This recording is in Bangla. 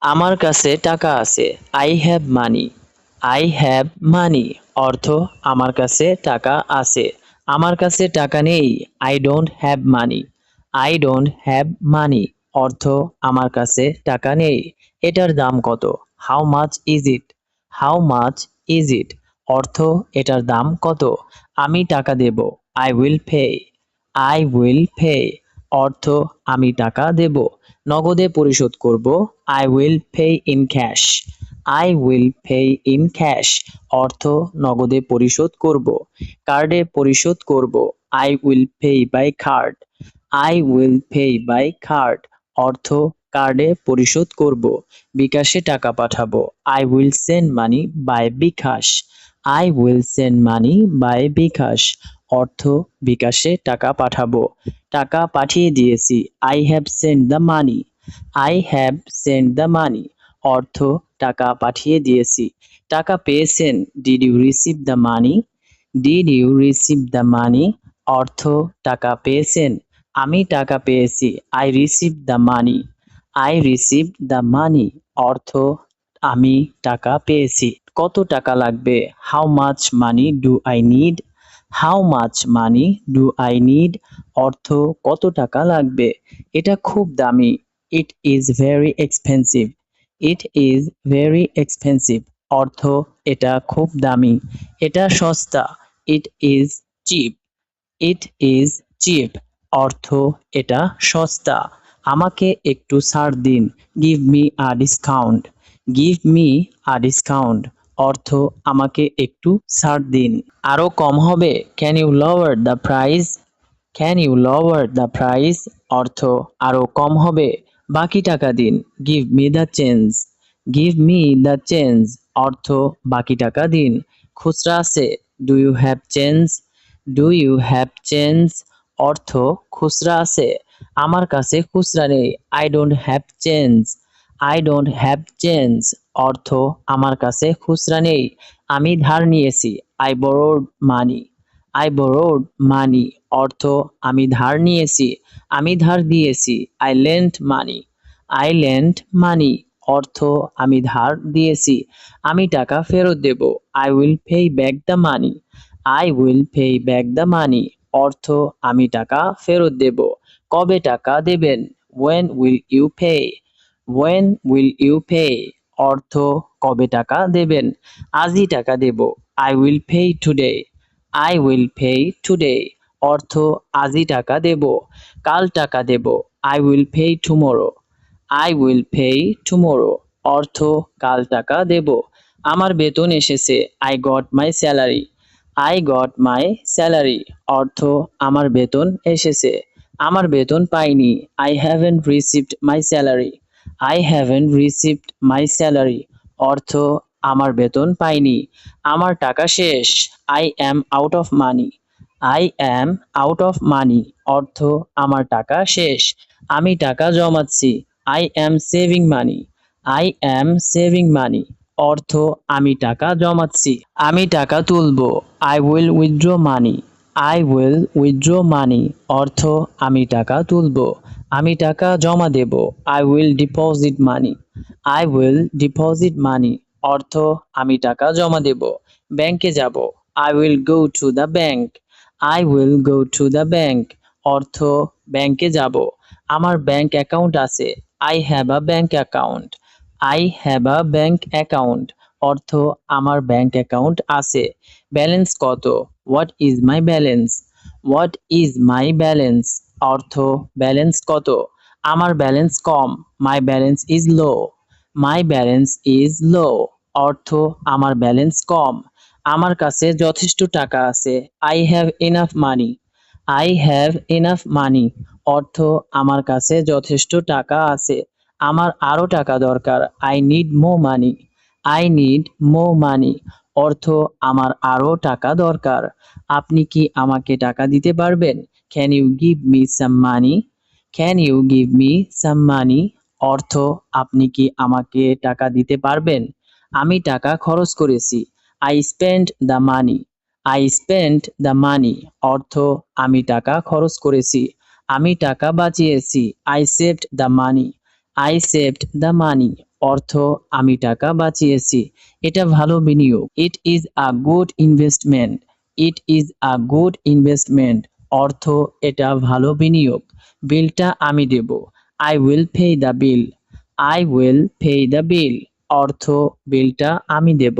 আমার কাছে টাকা আছে। I have money. I have money অর্থ আমার কাছে টাকা আছে। আমার কাছে টাকা নেই। I don't have money. I don't have money অর্থ আমার কাছে টাকা নেই। এটার দাম কত? How much is it? How much is it অর্থ এটার দাম কত? আমি টাকা দেব। I will pay. I will pay অর্থ আমি টাকা দেব। নগদে পরিশোধ করব। I will pay in cash. I will pay in cash অর্থ নগদে পরিশোধ করব। কার্ডে পরিশোধ করব। I will pay by card. I will pay by card অর্থ কার্ডে পরিশোধ করব। বিকাশে টাকা পাঠাবো। I will send money by bKash. I will send money by bKash অর্থ বিকাশে টাকা পাঠাবো। টাকা পাঠিয়ে দিয়েছি। I have sent the money. I have sent the money অর্থ টাকা পাঠিয়ে দিয়েছি। টাকা পেয়েছেন। Did you receive the money? Did you receive the money অর্থ টাকা পেয়েছেন। আমি টাকা পেয়েছি। I receive the money. I receive the money অর্থ আমি টাকা পেয়েছি। কত টাকা লাগবে? How much money do I need? How much money do I need অর্থ কত টাকা লাগবে। এটা খুব দামি। It is very expensive. It is very expensive অর্থ এটা খুব দামি। এটা সস্তা। It is chip. It is chip অর্থ এটা সস্তা। আমাকে একটু ছাড় দিন। Give me a discount. Give me a discount অর্থ আমাকে একটু ছাড় দিন। আরো কম হবে। Can you lower the price? Can you lower the price অর্থ আরো কম হবে। বাকি টাকা দিন। Give me the change. Give me the change অর্থ বাকি টাকা দিন। খুচরা আছে। Do you have change? Do you have change অর্থ খুচরা আছে। আমার কাছে খুচরা নেই। I don't have change. I don't have change অর্থ আমার কাছে খুচরা নেই। আমি ধার নিয়েছি। I borrowed money. I borrowed money অর্থ আমি ধার নিয়েছি। আমি ধার দিয়েছি। I lent money. I lent money অর্থ আমি ধার দিয়েছি। আমি টাকা ফেরত দেব। I will pay back the money. I will pay back the money অর্থ আমি টাকা ফেরত দেব। কবে টাকা দেবেন? When will you pay? When will you pay অর্থ কবে টাকা দেবেন। আজই টাকা দেব। I will pay today. I will pay today অর্থ আজই টাকা দেব। কাল টাকা দেব। I will pay tomorrow. I will pay tomorrow অর্থ কাল টাকা দেব। আমার বেতন এসেছে। I got my salary. I got my salary অর্থ আমার বেতন এসেছে। আমার বেতন পাইনি। I haven't received my salary. I haven't received my salary অর্থ আমার বেতন পাইনি। আমার টাকা শেষ। I am out of money. I am out of money অর্থ আমার টাকা শেষ। আমি টাকা জমাচ্ছি। I am saving money. I am saving money অর্থ আমি টাকা জমাচ্ছি। আমি টাকা তুলবো। I will withdraw money. I will withdraw money অর্থ আমি টাকা তুলবো। আমি টাকা জমা দেব। I will deposit money. I will deposit money অর্থ আমি টাকা জমা দেব। ব্যাংকে যাব। I will go to the bank. I will go to the bank অর্থ ব্যাংকে যাব। আমার ব্যাংক অ্যাকাউন্ট আছে। I have a bank account. I have a bank account অর্থ আমার ব্যাংক অ্যাকাউন্ট আছে। ব্যালেন্স কত? What is my balance? What is my balance অর্থ ব্যালেন্স কত? আমার balance com. My balance is low. My balance is low অর্থ আমার ব্যালেন্স কম। আমার কাছে যথেষ্ট টাকা আছে। I have enough money. I have enough money অর্থ আমার কাছে যথেষ্ট টাকা আছে। আমার আরো টাকা দরকার। I need more money. I need more money অর্থ আমার আরো টাকা দরকার। আপনি কি আমাকে টাকা দিতে পারবেন? Can you give me some money? Can you give me some money অর্থ আপনি কি আমাকে টাকা দিতে পারবেন? আমি টাকা খরচ করেছি। I spent the money. I spent the money অর্থ আমি টাকা খরচ করেছি। আমি টাকা বাঁচিয়েছি। I saved the money. I saved the money অর্থ আমি টাকা বাঁচিয়েছি, এটা ভালো বিনিয়োগ। It is a good investment. It is a good investment অর্থ এটা ভালো বিনিয়োগ। বিলটা আমি দেব। I will pay the bill. I will pay the bill অর্থ বিলটা আমি দেব।